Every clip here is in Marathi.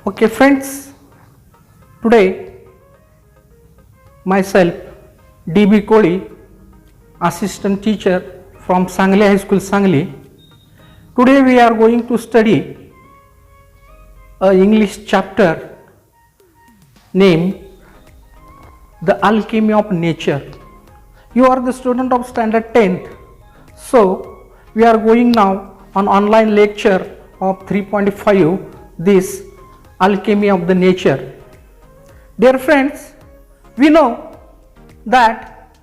Okay, friends, today myself, DB Koli, assistant teacher from Sangli High School, Sangli. Today we are going to study a English chapter named The Alchemy of Nature. You are the student of standard 10th, so we are going now on online lecture of 3.5, this Alchemy of the Nature. Dear friends, we know that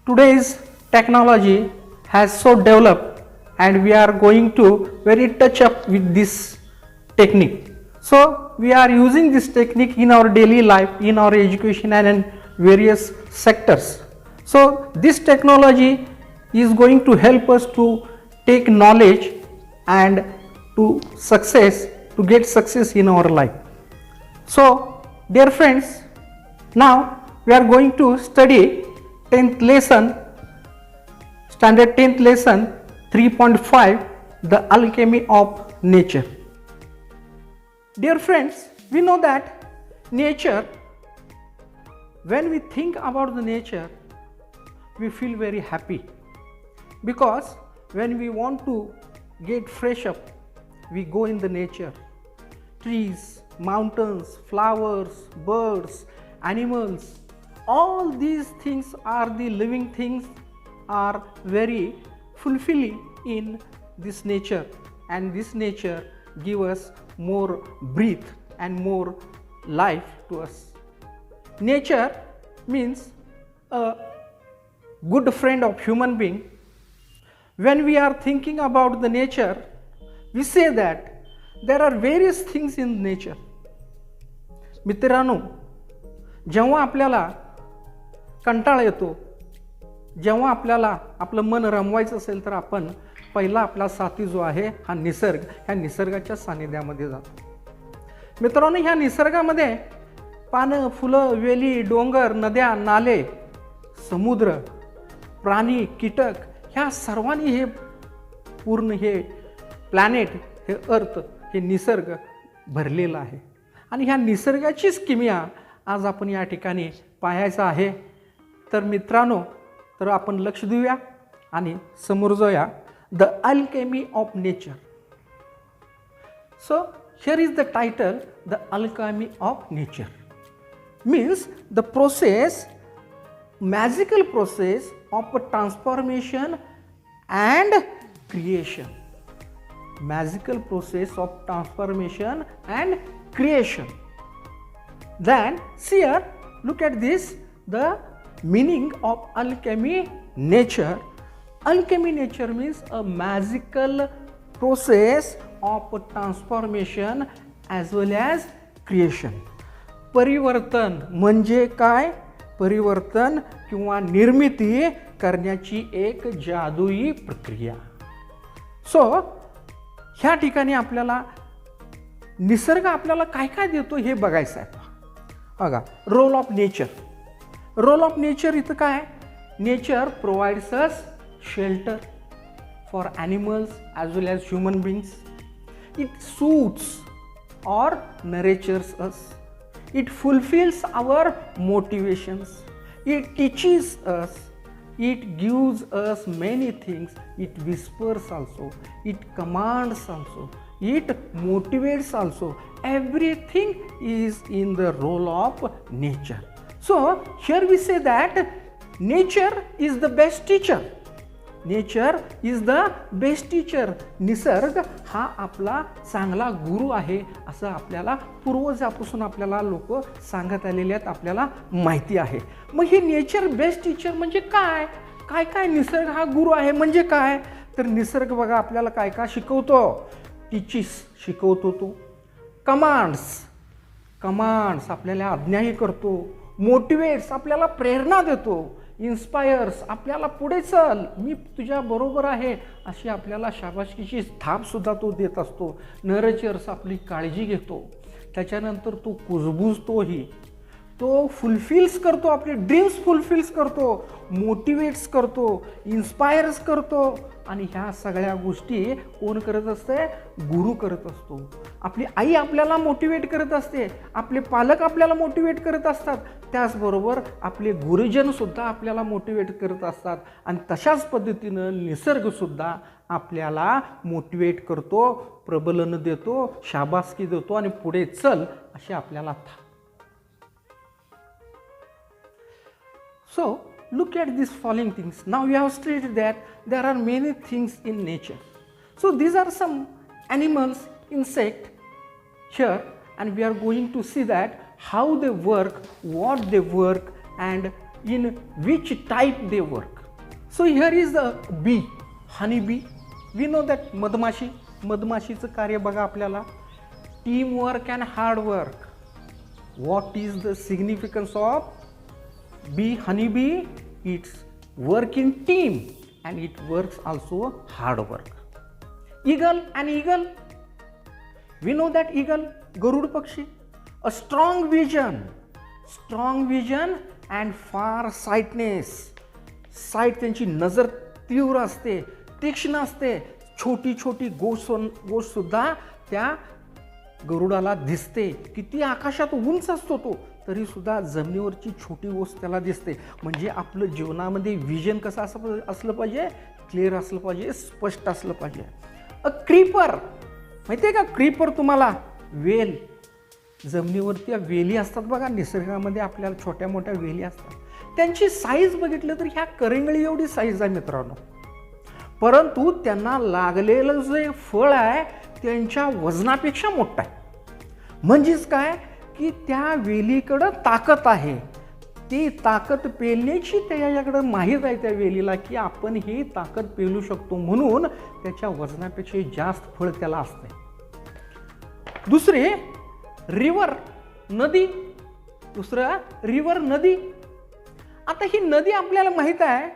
today's technology has so developed and we are going to very touch up with this technique. So we are using this technique in our daily life, in our education and in various sectors. So this technology is going to help us to take knowledge and to get success in our life. So dear friends, now we are going to study 10th lesson, standard 10th lesson 3.5, the alchemy of nature. Dear friends, we know that nature, when we think about the nature, we feel very happy, because when we want to get fresh up, we go in the nature. Trees, mountains, flowers, birds, animals, all these things are the living things, are very fulfilling in this nature, and this nature give us more breath and more life to us. Nature means a good friend of human being. When we are thinking about the nature, we say that there are various things in nature. मित्रांनो, जेव्हा आपल्याला कंटाळा येतो, जेव्हा आपल्याला आपलं मन रमवायचं असेल, तर आपण पहिला आपला साथी जो आहे हा निसर्ग, ह्या निसर्गाच्या सानिध्यामध्ये जातो. मित्रांनो, ह्या निसर्गामध्ये पानं, फुलं, वेली, डोंगर, नद्या, नाले, समुद्र, प्राणी, कीटक, ह्या सर्वांनी हे पूर्ण हे प्लॅनेट, हे अर्थ, हे निसर्ग भरलेला आहे. आणि ह्या निसर्गाचीच किमया आज आपण या ठिकाणी पाहायचं आहे. तर मित्रांनो, तर आपण लक्ष देऊया आणि समोर जाऊया. The Alchemy of nature. So here is the title, the Alchemy of nature means the process, magical process of transformation and creation. Magical process of transformation and creation. Then see here, look at this, the meaning of alchemy nature. Alchemy nature means a magical process of transformation as well as creation. परिवर्तन म्हणजे काय? परिवर्तन किंवा निर्मिती करण्याची एक जादुई प्रक्रिया. सो ह्या ठिकाणी आपल्याला निसर्ग आपल्याला काय काय देतो हे बघायचं आहे. बघा, role of nature. Role of nature इथं काय? Nature provides us shelter for animals as well as human beings. It suits our natures us. It fulfills our motivations. It teaches us. It gives us many things. It whispers also. It commands also. It motivates also. Everything is in the role of nature. So here we say that nature is the best teacher. Nature is the best teacher. निसर्ग हा आपला चांगला गुरु आहे, असं आपल्याला पूर्वजापासून आपल्याला लोक सांगत आलेले आहेत, आपल्याला माहिती आहे. मग हे नेचर बेस्ट टीचर म्हणजे काय? काय काय निसर्ग हा गुरु आहे म्हणजे काय? तर निसर्ग बघा आपल्याला काय काय शिकवतो. टीचिस शिकवतो तो. कमांड्स आपल्याला आज्ञाही करतो. मोटिवेट्स आपल्याला प्रेरणा देतो. इन्स्पायर्स आपल्याला पुढे चल, मी तुझ्या बरोबर आहे अशी आपल्याला शाबासकीची थापसुद्धा तो देत असतो. नरेचर्स आपली काळजी घेतो. त्याच्यानंतर तो कुजबुजतोही. तो फुलफिल्स करतो, आपले ड्रीम्स फुलफिल्स करतो, मोटिवेट्स करतो, इन्स्पायर्स करतो. आणि ह्या सगळ्या गोष्टी कोण करत असते? गुरु करत असतो. आपली आई आपल्याला मोटिवेट करत असते, आपले पालक आपल्याला मोटिवेट करत असतात, त्याचबरोबर आपले गुरुजनसुद्धा आपल्याला मोटिवेट करत असतात. आणि तशाच पद्धतीनं निसर्गसुद्धा आपल्याला मोटिवेट करतो, प्रबलन देतो, शाबासकी देतो आणि पुढे चल असे आपल्याला So, look at these following things. Now we have stated that there are many things in nature. So, these are some animals, insect here, and we are going to see that how they work, what they work, and in which type they work. So, here is the bee, honey bee. We know that मधमाशी, मधमाशीचं कार्य बघा आपल्याला, team work and hard work. What is the significance of bee, honey bee? It's work in team and it works also hard work. Eagle and eagle, we know that eagle, Garud Pakshi, a strong vision and far sightness. Sight त्यांची नजर तीव्र असते, तीक्ष्ण असते, छोटी छोटी गोष्ट सुद्धा त्या गरुडाला दिसते. किती आकाशात उंच असतो तो, तरी सुद्धा जमिनीवरची छोटी गोष्ट त्याला दिसते. म्हणजे आपलं जीवनामध्ये विजन कसं असलं पाहिजे? क्लिअर असलं पाहिजे, स्पष्ट असलं पाहिजे. अ क्रीपर, माहिती आहे का क्रीपर तुम्हाला? वेल, जमिनीवरती वेली असतात बघा, निसर्गामध्ये आपल्याला छोट्या मोठ्या वेली असतात. त्यांची साईज बघितलं तर ह्या करंगळी एवढी साईज आहे मित्रांनो, परंतु त्यांना लागलेलं जे फळ आहे त्यांच्या वजनापेक्षा मोठं आहे. म्हणजेच काय की त्या वेलीकडं ताकद आहे, ती ताकद पेलण्याची त्याच्याकडं माहीत आहे त्या वेलीला की आपण ही ताकद पेलू शकतो, म्हणून त्याच्या वजनापेक्षा जास्त फळ त्याला असते. दुसरे रिव्हर, नदी. दुसरं रिव्हर, नदी. आता ही नदी आपल्याला माहीत आहे,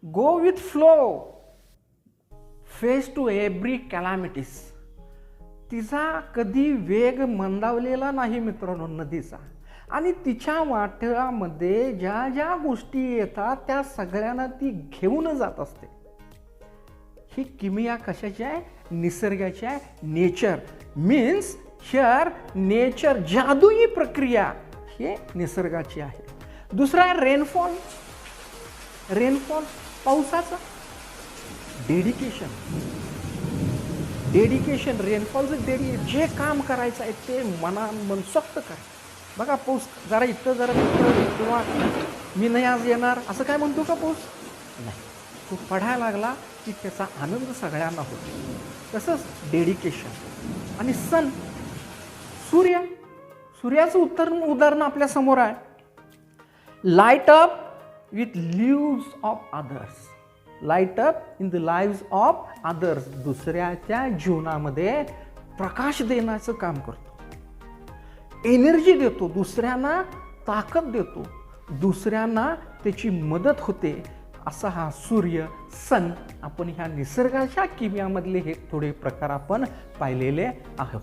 go with flow, face to every calamities. तिचा कधी वेग मंदावलेला नाही मित्रांनो नदीचा, आणि तिच्या वाट्यामध्ये ज्या ज्या गोष्टी येतात त्या सगळ्यांना ती घेऊन जात असते. ही किमया कशाची आहे? निसर्गाची आहे. नेचर मीन्स हिअर नेचर, जादुई प्रक्रिया हे निसर्गाची आहे. दुसरा आहे रेनफॉल. रेनफॉल पावसाचा. डेडिकेशन, रेनफॉलचं जे काम करायचं आहे ते मनसोक्त करायचं. बघा पाऊस जरा इथं जरा किंवा मी नाही आज येणार असं काय म्हणतो का पाऊस? नाही, तो पडायला लागला की त्याचा आनंद सगळ्यांना होतो. तसंच डेडिकेशन. आणि सन, सूर्य, सूर्याचं उदाहरण आपल्या समोर आहे. Light up with lives of others. Light up in the lives of others. दुसऱ्याच्या जीवनामध्ये प्रकाश देण्याचं काम करतो, एनर्जी देतो, दुसऱ्यांना ताकद देतो, दुसऱ्यांना त्याची मदत होते. असा हा सूर्य, सन, आपण ह्या निसर्गाच्या किमयामधले हे थोडे प्रकार आपण पाहिलेले आहोत.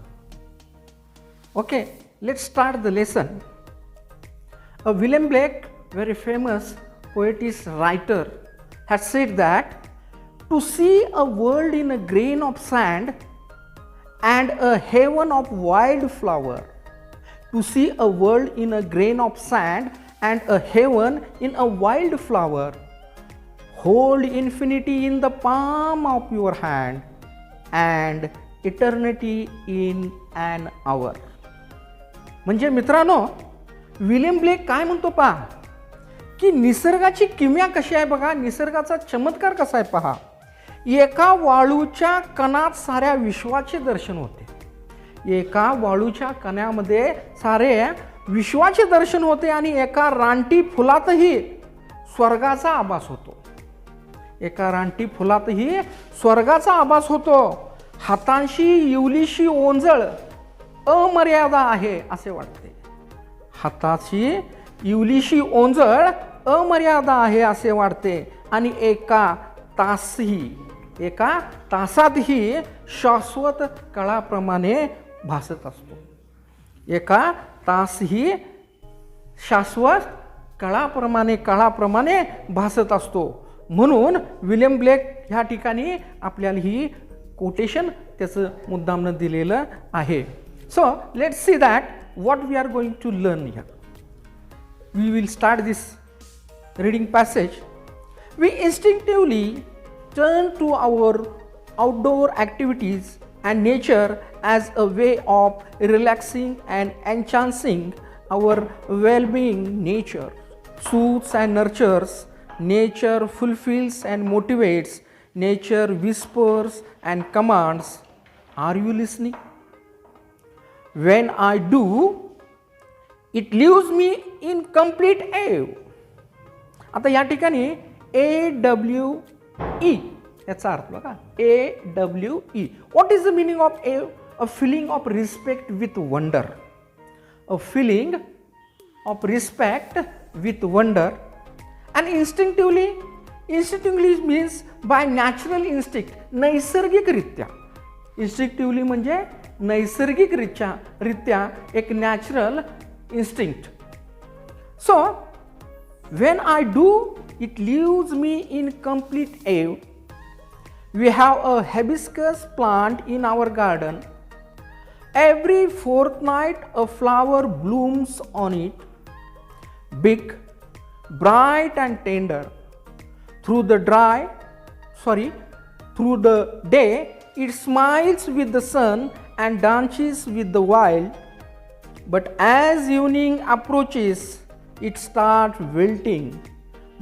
Okay, let's start the lesson. William Blake, very famous poetess writer, has said that to see a world in a grain of sand and a heaven of wildflower, to see a world in a grain of sand and a heaven in a wildflower, hold infinity in the palm of your hand and eternity in an hour. म्हणजे मित्रांनो विलियम ब्लेक काय म्हणतो पहा की निसर्गाची किमया कशी आहे बघा, निसर्गाचा चमत्कार कसा आहे पहा. एका वाळूच्या कणात साऱ्या विश्वाचे दर्शन होते. एका वाळूच्या कणामध्ये सारे विश्वाचे दर्शन होते आणि एका रानटी फुलातही स्वर्गाचा आभास होतो. एका रानटी फुलातही स्वर्गाचा आभास होतो. हातांशी इवलीशी ओंजळ अमर्यादा आहे असे वाटते. हाताशी इवलीशी ओंजळ अमर्यादा आहे असे वाटते. आणि एका तासातही शाश्वत कळाप्रमाणे भासत असतो. एका तासही शाश्वत काळाप्रमाणे भासत असतो. म्हणून विल्यम ब्लेक ह्या ठिकाणी आपल्याला ही कोटेशन त्याचं मुद्दामनं दिलेलं आहे. So let's see that what we are going to learn here. We will start this reading passage. We instinctively turn to our outdoor activities and nature as a way of relaxing and enhancing our well-being. Nature soothes and nurtures, nature fulfills and motivates, nature whispers and commands. Are you listening? When I do, it leaves me in complete awe. आता या ठिकाणी AWE याचा अर्थ बघा, AWE. What is the meaning of awe? A feeling of respect with wonder. A feeling of respect with wonder. And instinctively means by natural instinct, नैसर्गिकरित्या. Instinctively म्हणजे नैसर्गिकरित्या एक natural instinct. So when I do, it leaves me in complete awe. We have a hibiscus plant in our garden. Every fortnight a flower blooms on it, big, bright and tender. Through the day it smiles with the sun and dances with the wild. But as evening approaches, it starts wilting.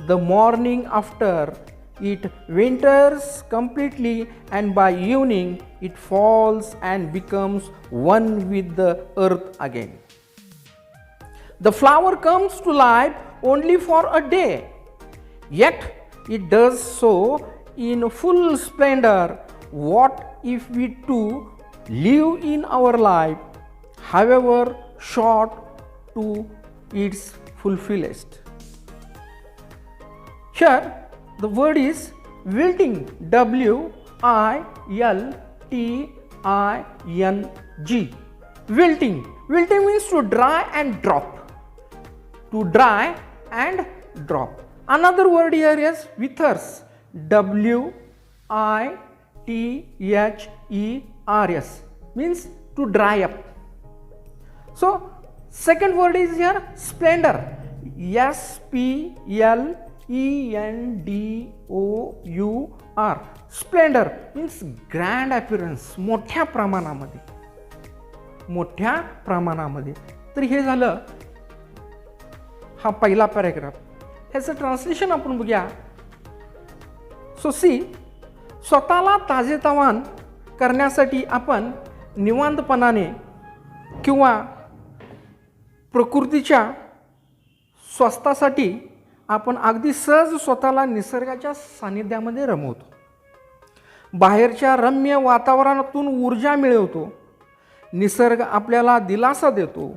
The morning after, it winters completely, and by evening it falls and becomes one with the earth again. The flower comes to life only for a day, yet it does so in full splendor. What if we too live in our life, however short, to its fullest? Here the word is wilting, WILTING. Wilting means to dry and drop. To dry and drop. Another word here is withers, WITHERS, means to dry up. So second word is here splendor, SPLENDOUR. Splendor means grand appearance, मोठ्या प्रमाणामध्ये. तर हे झालं हा पहिला पॅराग्राफ. ह्याचं ट्रान्सलेशन आपण बघूया. सो सी, स्वतःला ताजेतवान करण्यासाठी आपण निवांतपणाने किंवा प्रकृतीच्या स्वास्थ्यासाठी आपण अगदी सहज स्वतःला निसर्गाच्या सानिध्यामध्ये रमवतो. बाहेरच्या रम्य वातावरणातून ऊर्जा मिळवतो. निसर्ग आपल्याला दिलासा देतो,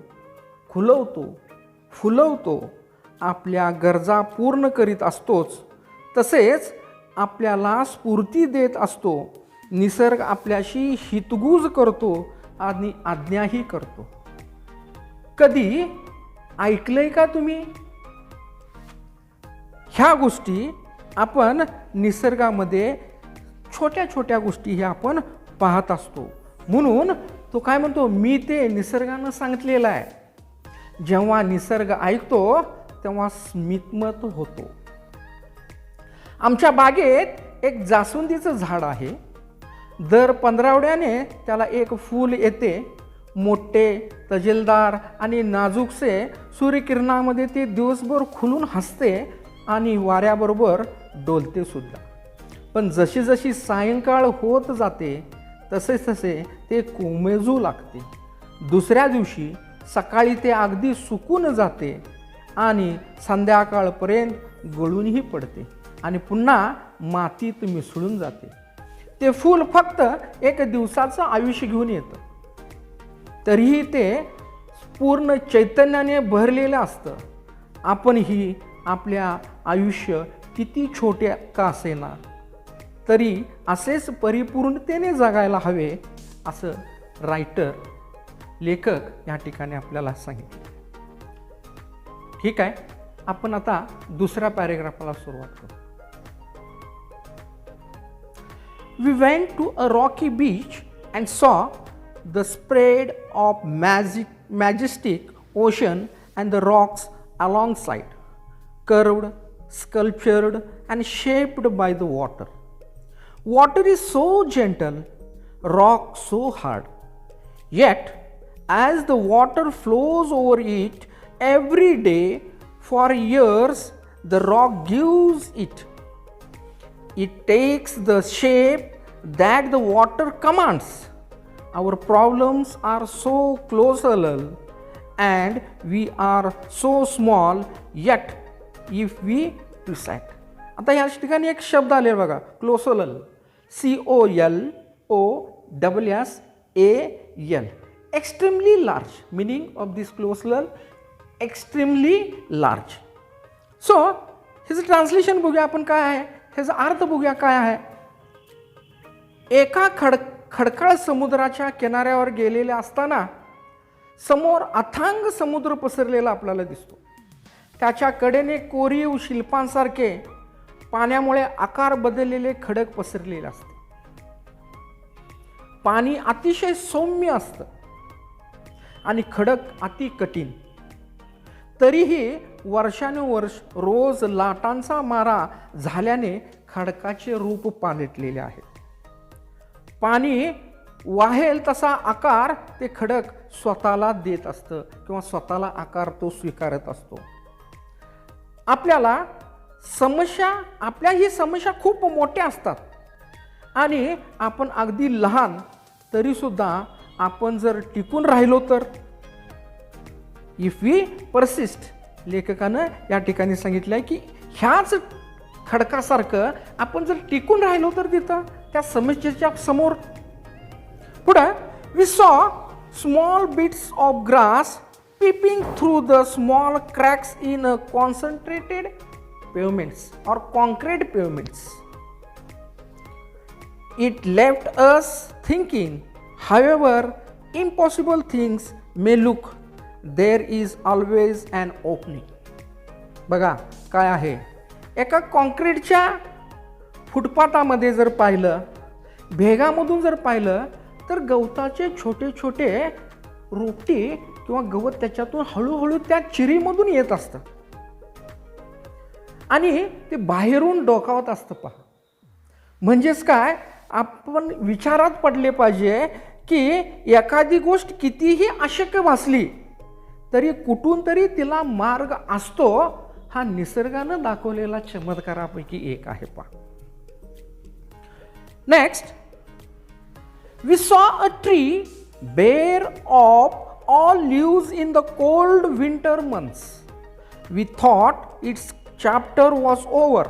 खुलवतो, फुलवतो, आपल्या गरजा पूर्ण करीत असतोच. तसेच आपल्याला स्फूर्ती देत असतो. निसर्ग आपल्याशी हितगुज करतो आणि आज्ञाही करतो. कधी ऐकलंय का तुम्ही? ह्या गोष्टी आपण निसर्गामध्ये छोट्या छोट्या गोष्टी ह्या आपण पाहत असतो. म्हणून तो काय म्हणतो, मी ते निसर्गानं सांगितलेलं आहे. जेव्हा निसर्ग ऐकतो तेव्हा स्मितमत होतो. आमच्या बागेत एक जास्वंदीचं झाड आहे. दर 15 आठवड्याने त्याला एक फूल येते. मोठे, तजेलदार आणि नाजूकसे सूर्यकिरणामध्ये ते दिवसभर खुलून हसते आणि वाऱ्याबरोबर डोलते सुद्धा. पण जशी जशी सायंकाळ होत जाते तसे ते कोमेजू लागते. दुसऱ्या दिवशी सकाळी ते अगदी सुकून जाते आणि संध्याकाळपर्यंत गळूनही पडते आणि पुन्हा मातीत मिसळून जाते. ते फूल फक्त एक दिवसाचं आयुष्य घेऊन येतं, तरीही ते पूर्ण चैतन्याने भरलेलं असतं. आपणही आपल्या आयुष्य किती छोटे का असेना तरी असेच परिपूर्णतेने जगायला हवे असं लेखक या ठिकाणी आपल्याला सांगितले. ठीक आहे, आपण आता दुसऱ्या पॅरेग्राफला सुरुवात करू. We went to a rocky beach and saw the spread of majestic ocean and the rocks alongside, curved, sculptured and shaped by the water. Water is so gentle, rock so hard. Yet, as the water flows over it every day for years, the rock gives it. It takes the shape that the water commands. Our problems are so colossal and we are so small, yet if we decide. आता या ठिकाणी एक शब्द आले बघा, क्लोसोलल, COLOSSAL, extremely large. Meaning of this क्लोसोलल, extremely large. So ह्याचं ट्रान्सलेशन बघूया आपण काय आहे, ह्याचा अर्थ बघूया काय आहे. एका खडकाळ समुद्राच्या किनाऱ्यावर गेलेले असताना समोर अथांग समुद्र पसरलेला आपल्याला दिसतो. त्याच्या कडेने कोरीव शिल्पांसारखे पाण्यामुळे आकार बदललेले खडक पसरलेले असते. पाणी अतिशय सौम्य असतं आणि खडक अति कठीण. तरीही वर्षानुवर्ष रोज लाटांचा मारा झाल्याने खडकाचे रूप पालटलेले आहे. पाणी वाहेल तसा आकार ते खडक स्वतःला देत असतं किंवा स्वतःला आकार तो स्वीकारत असतो. आपल्याही समस्या खूप मोठ्या असतात आणि आपण अगदी लहान तरीसुद्धा आपण जर टिकून राहिलो तर, इफ वी परसिस्ट, लेखकानं या ठिकाणी सांगितलं आहे की ह्याच खडकासारखं आपण जर टिकून राहिलो तर तिथं त्या समस्येच्या समोर. पुढं, वी सॉ small bits of grass peeping through the small cracks in concentrated pavements or concrete pavements. It left us thinking, however impossible things may look, there is always an opening. बघा काय आहे, एका कॉन्क्रीटच्या फुटपाथामध्ये जर पाहिलं, भेगामधून जर पाहिलं तर गवताचे छोटे छोटे रोपटी किंवा गवत त्याच्यातून हळूहळू त्या चिरीमधून येत असतं आणि ते बाहेरून डोकावत असतं. पहा, म्हणजेच काय, आपण विचारात पडले पाहिजे की एखादी गोष्ट कितीही अशक्य भासली तरी कुठून तरी तिला मार्ग असतो. हा निसर्गानं दाखवलेला चमत्कारापैकी एक आहे. पहा, next, we saw a tree bare of all leaves in the cold winter months. We thought its chapter was over,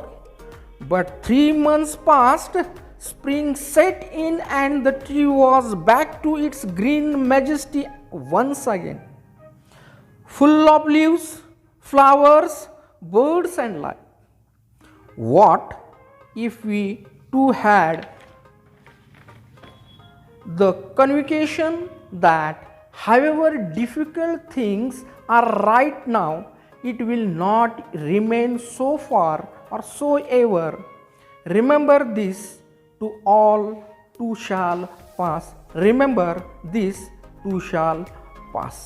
but 3 months passed, spring set in and the tree was back to its green majesty once again, full of leaves, flowers, birds and life. What if we too had the conviction that however difficult things are right now, it will not remain so far or so ever. Remember this, to all too shall pass. Remember this, too shall pass.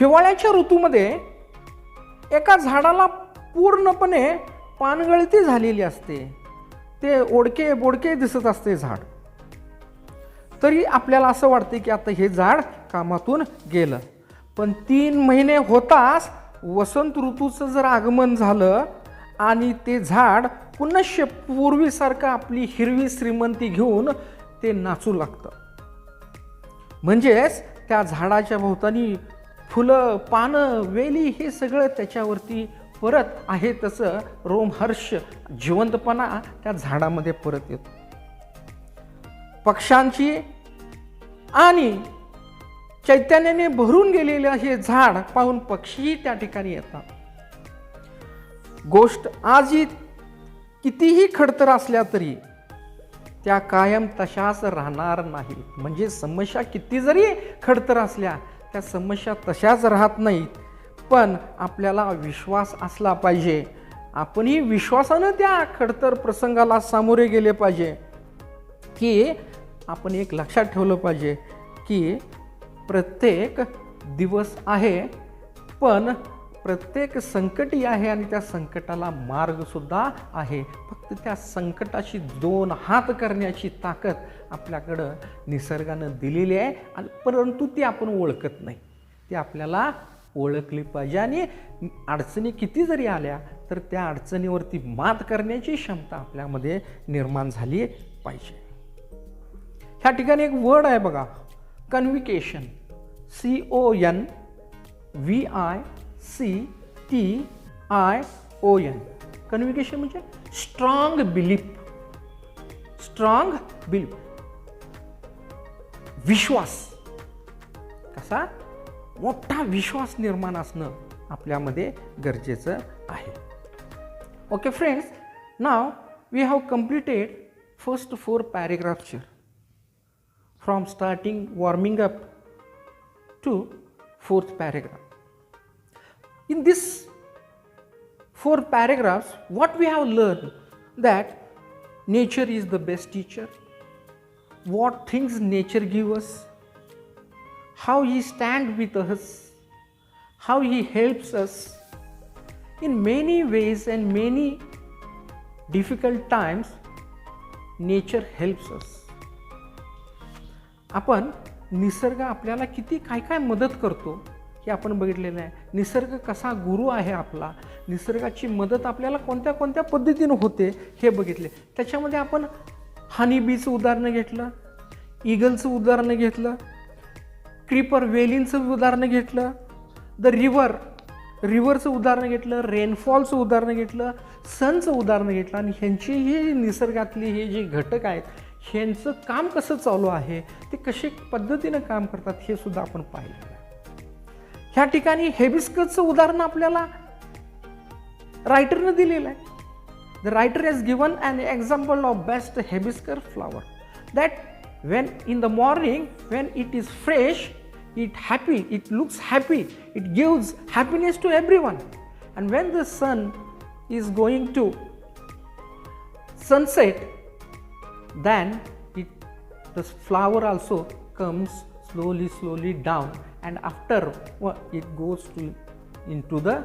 हिवाळ्याच्या ऋतूमध्ये एका झाडाला पूर्णपणे पानगळती झालेली असते. ते ओढके बोडके दिसत असते झाड. तरी आपल्याला असं वाटते की आता हे झाड कामातून गेलं. पण 3 महिने होताच वसंत ऋतूचं जर आगमन झालं आणि ते झाड पुन्हा पूर्वीसारखं आपली हिरवी श्रीमंती घेऊन ते नाचू लागतं. म्हणजेच त्या झाडाच्या भोवतानी फुलं, पानं, वेली हे सगळं त्याच्यावरती परत आहे तसं रोमहर्ष, जिवंतपणा त्या झाडामध्ये परत येतो. पक्ष्यांची आणि चैतन्याने भरून गेलेले हे झाड पाहून पक्षी त्या ठिकाणी येतात. गोष्ट आजही कितीही खडतर असल्या तरी त्या कायम तशाच राहणार नाही. म्हणजे समस्या किती जरी खडतर असल्या त्या समस्या तशाच राहत नाहीत. पण आपल्याला विश्वास असला पाहिजे. आपणही विश्वासानं त्या खडतर प्रसंगाला सामोरे गेले पाहिजे. की आपण एक लक्षात ठेवलं पाहिजे की प्रत्येक दिवस आहे, पण प्रत्येक संकटी आहे आणि त्या संकटाला मार्गसुद्धा आहे. फक्त त्या संकटाशी 2 हात करण्याची ताकद आपल्याकडं निसर्गानं दिलेली आहे, आणि परंतु ती आपण ओळखत नाही. ती आपल्याला ओळखली पाहिजे आणि अडचणी किती जरी आल्या तर त्या अडचणीवरती मात करण्याची क्षमता आपल्यामध्ये निर्माण झाली पाहिजे. ह्या ठिकाणी एक वर्ड आहे बघा, कन्व्हिकेशन. CONVICTION. कन्व्हिकेशन म्हणजे स्ट्रॉंग बिलीफ. स्ट्रॉंग बिलीफ, विश्वास. कसा? मोठा विश्वास निर्माण असणं आपल्यामध्ये गरजेचं आहे. Okay friends, now we have completed first 4 paragraphs from starting warming up to 4th paragraph. In this 4 paragraphs, what we have learned that nature is the best teacher, what things nature gives us, how he stands with us, how he helps us in many ways and many difficult times. Nature helps us. आपण निसर्ग आपल्याला किती काय काय मदत करतो हे आपण बघितलेलं आहे. निसर्ग कसा गुरु आहे आपला, निसर्गाची मदत आपल्याला कोणत्या कोणत्या पद्धतीनं होते हे बघितले. त्याच्यामध्ये आपण हनीबीचं उदाहरण घेतलं, ईगलचं उदाहरण घेतलं, क्रीपर वेलींचं उदाहरण घेतलं, द रिव्हरचं उदाहरण घेतलं, रेनफॉलचं उदाहरण घेतलं, सनचं उदाहरण घेतलं, आणि ह्यांची ही निसर्गातली हे जे घटक आहेत ह्यांचं काम कसं चालू आहे, ते कशा पद्धतीनं काम करतात हे सुद्धा आपण पाहिलं आहे. ह्या ठिकाणी हेबिस्कसचं उदाहरण आपल्याला रायटरनं दिलेलं आहे. The writer has given an example of best hibiscus flower that when in the morning when it is fresh, it looks happy, it gives happiness to everyone, and when the sun is going to sunset, then the flower also comes slowly down, and after it goes into the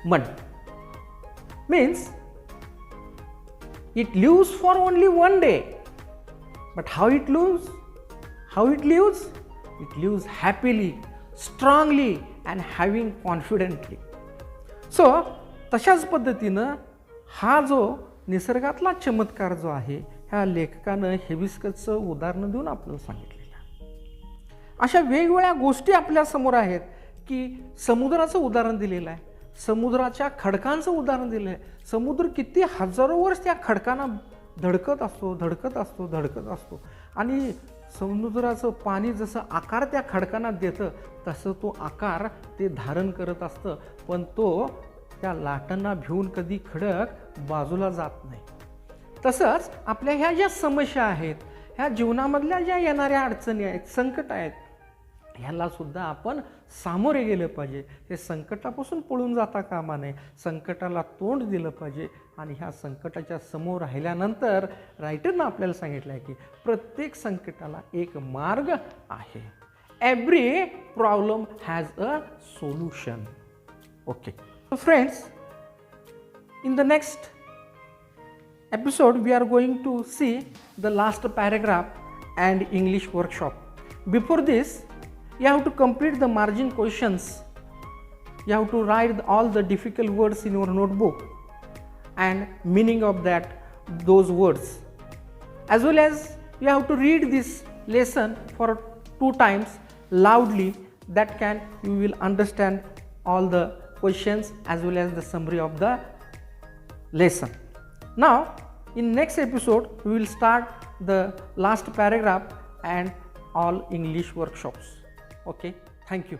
mud. Means it lives for only one day. But how it lives? It lives happily, strongly, and having confidently. So, तशाच पद्धतीनं हा जो निसर्गातला चमत्कार जो आहे ह्या लेखकानं हेबिस्कसचं उदाहरण देऊन आपल्याला सांगितलेलं आहे. अशा वेगवेगळ्या गोष्टी आपल्यासमोर आहेत की समुद्राचं उदाहरण दिलेलं आहे, समुद्राच्या खडकांचं उदाहरण दिलं आहे. समुद्र किती हजारो वर्ष त्या खडकांना धडकत असतो, आणि समुद्राचं पाणी जसं आकार त्या खडकांना देतं तसं तो आकार ते धारण करत असतं, पण तो त्या लाटांना भिवून कधी खडक बाजूला जात नाही. तसंच आपल्या ह्या ज्या समस्या आहेत, ह्या जीवनामधल्या ज्या येणाऱ्या अडचणी आहेत, संकट आहेत, ह्याला सुद्धा आपण सामोरे गेलं पाहिजे. हे संकटापासून पळून जाता कामा नये, संकटाला तोंड दिलं पाहिजे. आणि ह्या संकटाच्या समोर राहिल्यानंतर रायटरनं आपल्याला सांगितलं आहे की प्रत्येक संकटाला एक मार्ग आहे. Every problem has a solution. Okay friends, in the next episode we are going to see the last paragraph and English workshop. Before this, you have to complete the margin questions. You have to write all the difficult words in your notebook and meaning of those words, as well as you have to read this lesson for 2 times loudly. That you will understand all the questions as well as the summary of the lesson. Now in next episode we will start the last paragraph and all English workshops. Okay, thank you.